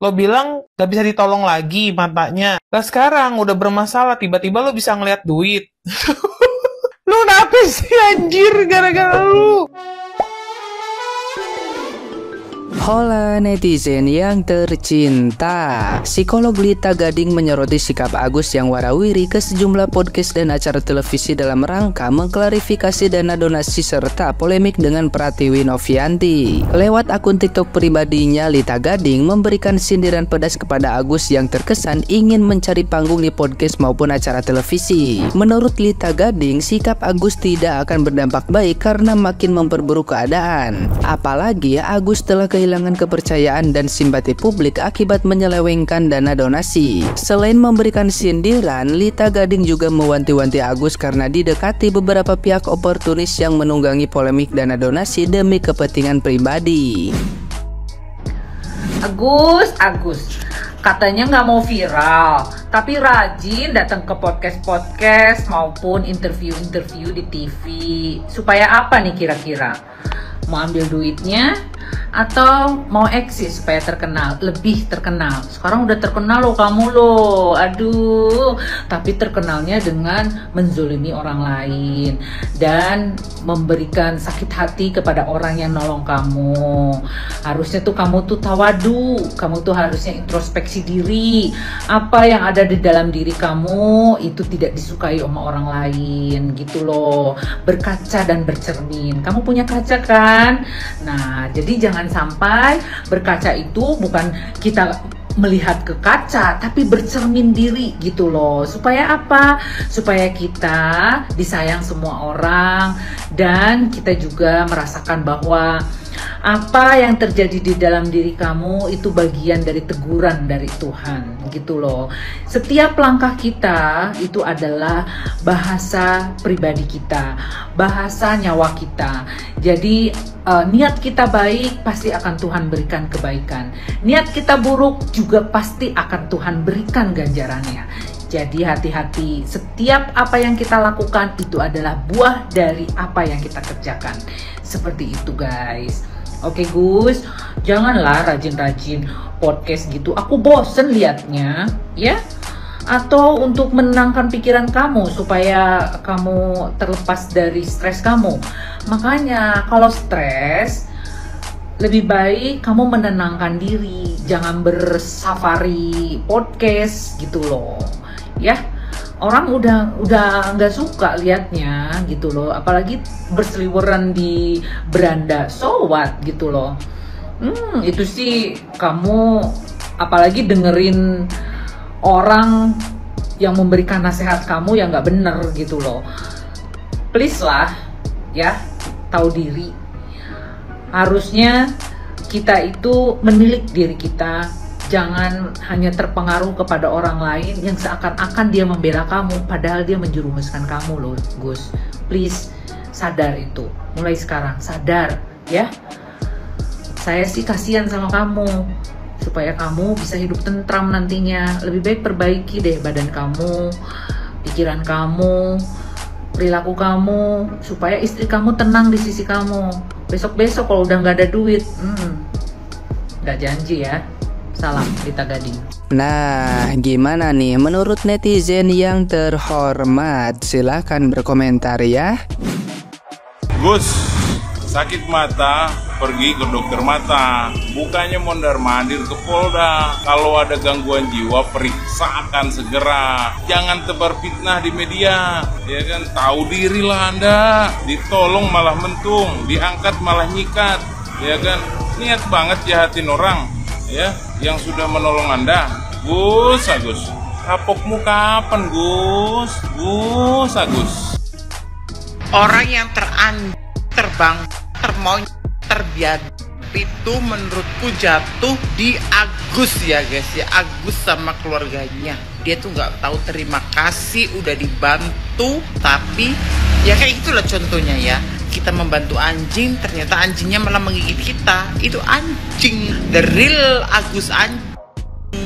Lo bilang gak bisa ditolong lagi matanya. Lah sekarang udah bermasalah, tiba-tiba lo bisa ngeliat duit. Lu kenapa sih anjir gara-gara lu? Hola netizen yang tercinta. Psikolog Lita Gading menyoroti sikap Agus yang warawiri ke sejumlah podcast dan acara televisi dalam rangka mengklarifikasi dana donasi serta polemik dengan Pratiwi Novianti. Lewat akun TikTok pribadinya, Lita Gading memberikan sindiran pedas kepada Agus yang terkesan ingin mencari panggung di podcast maupun acara televisi. Menurut Lita Gading, sikap Agus tidak akan berdampak baik karena makin memperburuk keadaan. Apalagi Agus telah kehilangan kepercayaan dan simpati publik akibat menyelewengkan dana donasi. Selain memberikan sindiran, Lita Gading juga mewanti-wanti Agus karena didekati beberapa pihak oportunis yang menunggangi polemik dana donasi demi kepentingan pribadi. Agus, katanya nggak mau viral, tapi rajin datang ke podcast maupun interview di TV. Supaya apa nih kira-kira? Mau ambil duitnya atau mau eksis supaya terkenal, lebih terkenal? Sekarang udah terkenal loh kamu loh, aduh. Tapi terkenalnya dengan menzolimi orang lain dan memberikan sakit hati kepada orang yang nolong kamu. Harusnya tuh kamu tuh tawadu, kamu tuh harusnya introspeksi diri. Apa yang ada di dalam diri kamu itu tidak disukai sama orang lain gitu loh. Berkaca dan bercermin. Kamu punya kaca kan? Nah, jadi jangan sampai berkaca itu bukan kita melihat ke kaca, tapi bercermin diri gitu loh. Supaya apa? Supaya kita disayang semua orang dan kita juga merasakan bahwa apa yang terjadi di dalam diri kamu itu bagian dari teguran dari Tuhan gitu loh. Setiap langkah kita itu adalah bahasa pribadi kita, bahasa nyawa kita. Jadi niat kita baik pasti akan Tuhan berikan kebaikan. Niat kita buruk juga pasti akan Tuhan berikan ganjarannya. Jadi hati-hati, setiap apa yang kita lakukan itu adalah buah dari apa yang kita kerjakan. Seperti itu guys. Oke Gus, janganlah rajin-rajin podcast gitu. Aku bosen liatnya, ya. Atau untuk menenangkan pikiran kamu supaya kamu terlepas dari stres kamu. Makanya kalau stres, lebih baik kamu menenangkan diri. Jangan bersafari podcast gitu loh, ya. Orang udah nggak suka liatnya gitu loh, apalagi berseliweran di beranda, so what gitu loh. Itu sih kamu apalagi dengerin orang yang memberikan nasihat kamu yang nggak bener gitu loh. Please lah ya, tahu diri. Harusnya kita itu menilik diri kita. Jangan hanya terpengaruh kepada orang lain yang seakan-akan dia membela kamu, padahal dia menjerumuskan kamu loh, Gus. Please, sadar itu. Mulai sekarang, sadar ya. Saya sih kasihan sama kamu, supaya kamu bisa hidup tentram nantinya. Lebih baik perbaiki deh badan kamu, pikiran kamu, perilaku kamu, supaya istri kamu tenang di sisi kamu. Besok-besok kalau udah nggak ada duit, nggak janji ya. Salam Lita Gading. Nah, gimana nih menurut netizen yang terhormat? Silahkan berkomentar ya. Gus, sakit mata, pergi ke dokter mata. Bukannya mondar-mandir ke Polda. Kalau ada gangguan jiwa, periksakan segera. Jangan tebar fitnah di media. Ya kan, tahu dirilah Anda. Ditolong malah mentung, diangkat malah nyikat. Ya kan, niat banget jahatin orang. Ya, yang sudah menolong Anda. Gus Agus, kapokmu kapan Gus? Gus Agus. Orang yang terbang, termonyet, terbiadab itu menurutku jatuh di Agus ya guys ya. Agus sama keluarganya, dia tuh nggak tahu terima kasih udah dibantu, tapi ya kayak gitulah contohnya ya. Kita membantu anjing, ternyata anjingnya malah menggigit kita. Itu anjing, the real Agus anjing.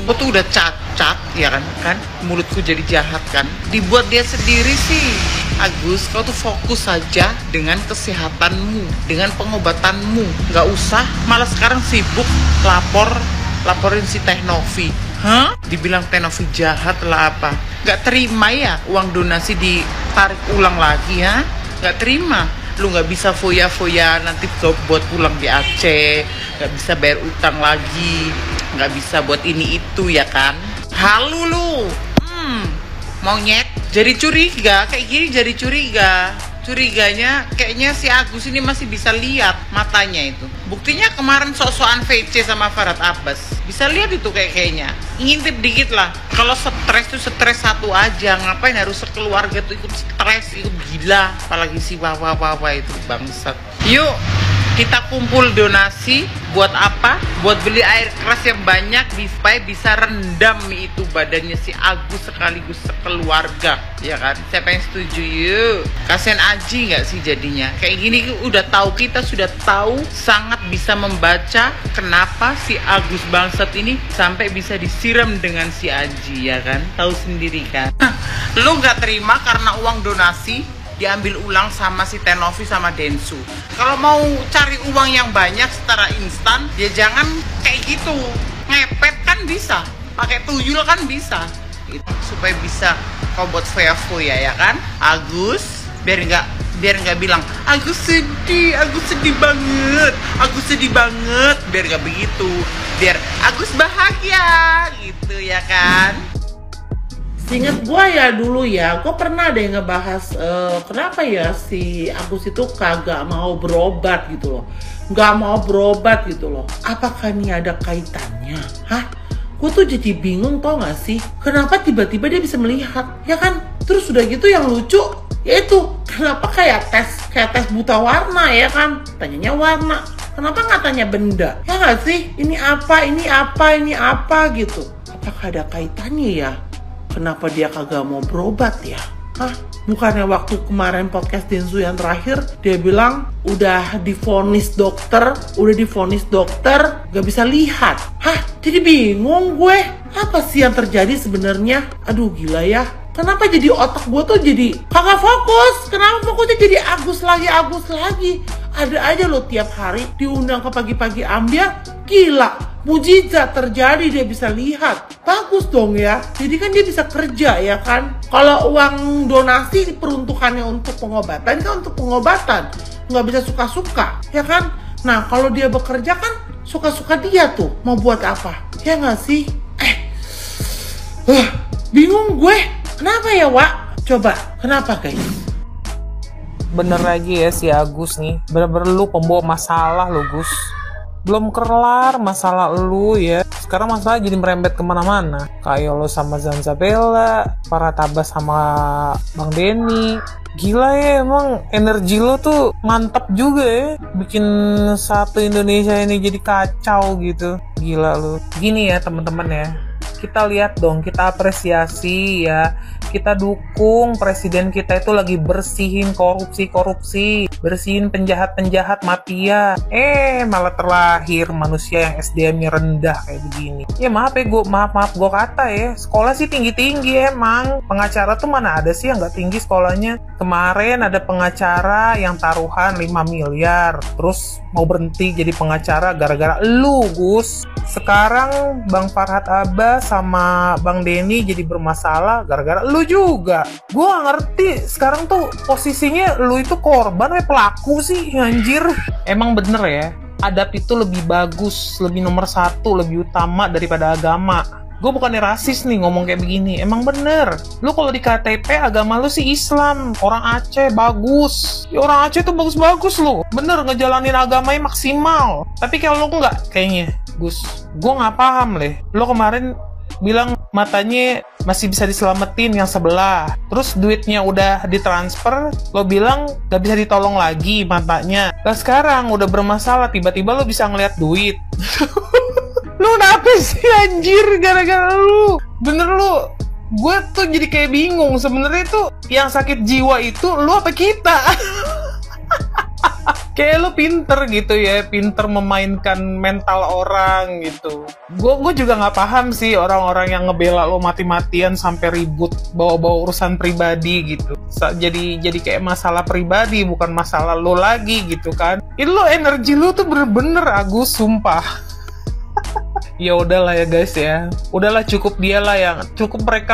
Aku tuh udah cacat ya kan mulutku jadi jahat kan. Dibuat dia sendiri sih. Agus, kau tuh fokus saja dengan kesehatanmu, dengan pengobatanmu. Nggak usah malah sekarang sibuk lapor laporin si Teh Novi. Hah? Dibilang Teh Novi jahat lah apa? Gak terima ya uang donasi ditarik ulang lagi, ha? Gak terima. Lu gak bisa foya-foya nanti buat pulang di Aceh, gak bisa bayar utang lagi, gak bisa buat ini itu ya kan? Halu lu, monyet. Jadi curiga, kayak gini jadi curiga. Curiganya kayaknya si Agus ini masih bisa lihat matanya itu. Buktinya kemarin sok-sokan VC sama Farhad Abbas. Bisa lihat itu kayaknya. Ngintip dikit lah. Kalau stres tuh stres satu aja. Ngapain harus sekeluarga tuh ikut stres, ikut gila. Apalagi si Wawa itu bangsat. Yuk, kita kumpul donasi. Buat apa? Buat beli air keras yang banyak supaya bisa rendam itu badannya si Agus sekaligus sekeluarga, ya kan? Siapa yang setuju? Yuk, kasihan Aji nggak sih jadinya? Kayak gini kita sudah tahu sangat bisa membaca kenapa si Agus bangsat ini sampai bisa disiram dengan si Aji, ya kan? Tahu sendiri kan? Lu nggak terima karena uang donasi diambil ulang sama si Teh Novi sama Densu. Kalau mau cari uang yang banyak secara instan, ya jangan kayak gitu. Ngepet kan bisa, pakai tuyul kan bisa. Itu supaya bisa kau buat foya-foya, ya kan? Agus, biar nggak bilang Agus sedih banget, biar nggak begitu. Biar Agus bahagia, gitu ya kan? Seingat gue ya dulu ya, gue pernah deh ngebahas kenapa ya si Agus itu kagak mau berobat gitu loh. Nggak mau berobat gitu loh. Apakah ini ada kaitannya? Hah? Gue tuh jadi bingung, tau gak sih? Kenapa tiba-tiba dia bisa melihat? Ya kan? Terus udah gitu yang lucu, yaitu kenapa kayak tes buta warna ya kan? Tanyanya warna. Kenapa nggak tanya benda? Ya nggak sih? Ini apa gitu. Apakah ada kaitannya ya? Kenapa dia kagak mau berobat ya? Hah? Bukannya waktu kemarin podcast Densu yang terakhir dia bilang udah divonis dokter gak bisa lihat. Hah? Jadi bingung gue. Apa sih yang terjadi sebenarnya? Aduh gila ya. Kenapa jadi otak gue tuh jadi kagak fokus? Kenapa fokusnya jadi Agus lagi? Ada aja lo tiap hari diundang ke pagi-pagi ambiar. Gila. Mujizat terjadi, dia bisa lihat. Bagus dong ya. Jadi kan dia bisa kerja ya kan. Kalau uang donasi peruntukannya untuk pengobatan kan untuk pengobatan. Nggak bisa suka-suka ya kan. Nah kalau dia bekerja kan suka-suka dia tuh. Mau buat apa? Ya nggak sih? Bingung gue. Kenapa ya Wak? Coba kenapa guys? Bener lagi ya si Agus nih. Bener-bener lu pembawa masalah lo Gus. Belum kelar masalah lu ya. Sekarang masalah jadi merembet kemana-mana. Kayak lo sama Zanzabella, Farhad Abbas sama Bang Denny. Gila ya, emang energi lo tuh mantap juga ya. Bikin satu Indonesia ini jadi kacau gitu. Gila lo. Gini ya teman-teman ya. Kita lihat dong, kita apresiasi ya. Kita dukung presiden kita itu lagi bersihin korupsi, bersihin penjahat-penjahat mafia. Malah terlahir manusia yang SDM-nya rendah kayak begini. Ya maaf gue kata ya, sekolah sih tinggi-tinggi emang. Pengacara tuh mana ada sih yang nggak tinggi sekolahnya. Kemarin ada pengacara yang taruhan 5 miliar, terus mau berhenti jadi pengacara gara-gara lu Gus. Sekarang Bang Farhad Abbas sama Bang Denny jadi bermasalah gara-gara lu juga. Gue gak ngerti sekarang tuh posisinya lu itu korban atau pelaku sih anjir. Emang bener ya, adab itu lebih bagus, lebih nomor 1, lebih utama daripada agama. Gue bukannya rasis nih ngomong kayak begini, emang bener. Lu kalau di KTP agama lu sih Islam, orang Aceh bagus. Ya orang Aceh tuh bagus-bagus lu, bener ngejalanin agamanya maksimal. Tapi kalau lu enggak kayaknya Gus, gue nggak paham leh. Lo kemarin bilang matanya masih bisa diselamatin yang sebelah, terus duitnya udah ditransfer, lo bilang nggak bisa ditolong lagi matanya. Nah sekarang udah bermasalah, tiba-tiba lo bisa ngeliat duit. Lu kenapa sih anjir gara-gara lu? Bener lu, gue tuh jadi kayak bingung. Sebenarnya tuh yang sakit jiwa itu lu apa kita? Kayak lu pinter gitu ya, pinter memainkan mental orang gitu. Gue juga nggak paham sih orang-orang yang ngebela lo mati-matian sampai ribut bawa-bawa urusan pribadi gitu. Jadi kayak masalah pribadi bukan masalah lo lagi gitu kan. Itu lo energi lo tuh bener-bener Agus, sumpah. Ya udahlah ya guys ya. Udahlah, cukup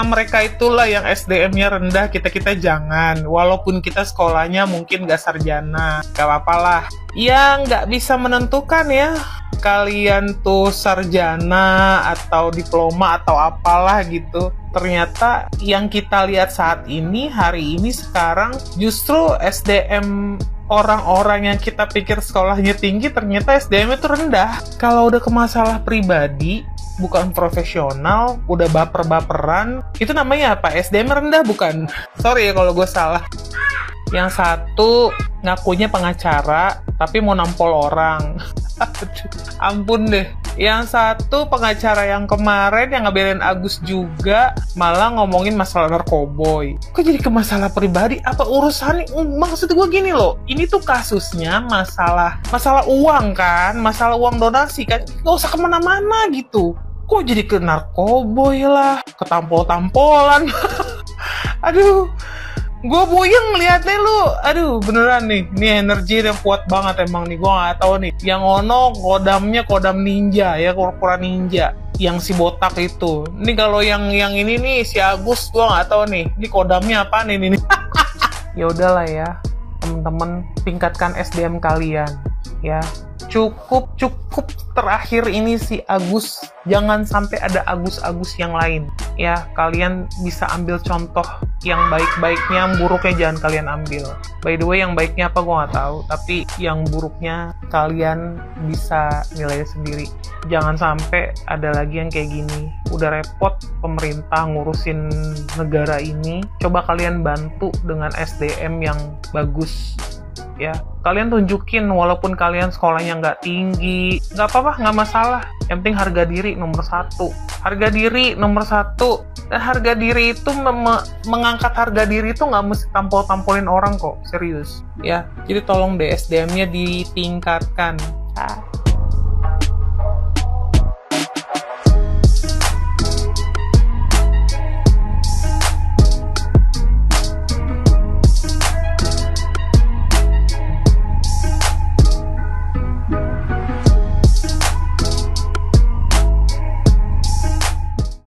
mereka itulah yang SDM-nya rendah, kita jangan. Walaupun kita sekolahnya mungkin gak sarjana, gak apa-apalah. Ya nggak bisa menentukan ya. Kalian tuh sarjana atau diploma atau apalah gitu. Ternyata yang kita lihat saat ini, hari ini sekarang justru SDM orang-orang yang kita pikir sekolahnya tinggi ternyata SDM itu rendah. Kalau udah ke masalah pribadi, bukan profesional, udah baper-baperan, itu namanya apa? SDM rendah bukan? Sorry ya kalau gue salah. Yang satu ngakunya pengacara, tapi mau nampol orang. Ampun deh. Yang satu pengacara yang kemarin yang ngebelain Agus juga malah ngomongin masalah narkoboy. Kok jadi ke masalah pribadi? Apa urusannya? Maksud gue gini loh, ini tuh kasusnya masalah uang kan, masalah uang donasi kan. Gak usah kemana-mana gitu. Kok jadi ke narkoboy lah, ke tampol-tampolan. Aduh, gue puyeng ngeliatnya lu. Aduh, beneran nih. Ini energi yang kuat banget emang nih. Gue gak tahu nih. Yang ono kodamnya kodam ninja ya, pura-pura ninja. Yang si botak itu. Ini kalau yang ini nih si Agus, gue gak tahu nih. Ini kodamnya apaan ini nih? Ya udahlah ya, temen-temen, tingkatkan SDM kalian ya. Cukup terakhir ini si Agus, jangan sampai ada Agus yang lain ya. Kalian bisa ambil contoh yang baik-baiknya, yang buruknya jangan kalian ambil. By the way, yang baiknya apa gue nggak tahu, tapi yang buruknya kalian bisa nilai sendiri. Jangan sampai ada lagi yang kayak gini. Udah repot pemerintah ngurusin negara ini, coba kalian bantu dengan SDM yang bagus ya. Kalian tunjukin, walaupun kalian sekolahnya nggak tinggi, nggak apa-apa, nggak masalah. Yang penting harga diri nomor satu. Harga diri nomor satu. Dan harga diri itu mengangkat harga diri itu nggak mesti tampol-tampolin orang kok, serius ya. Jadi tolong deh SDM-nya ditingkatkan.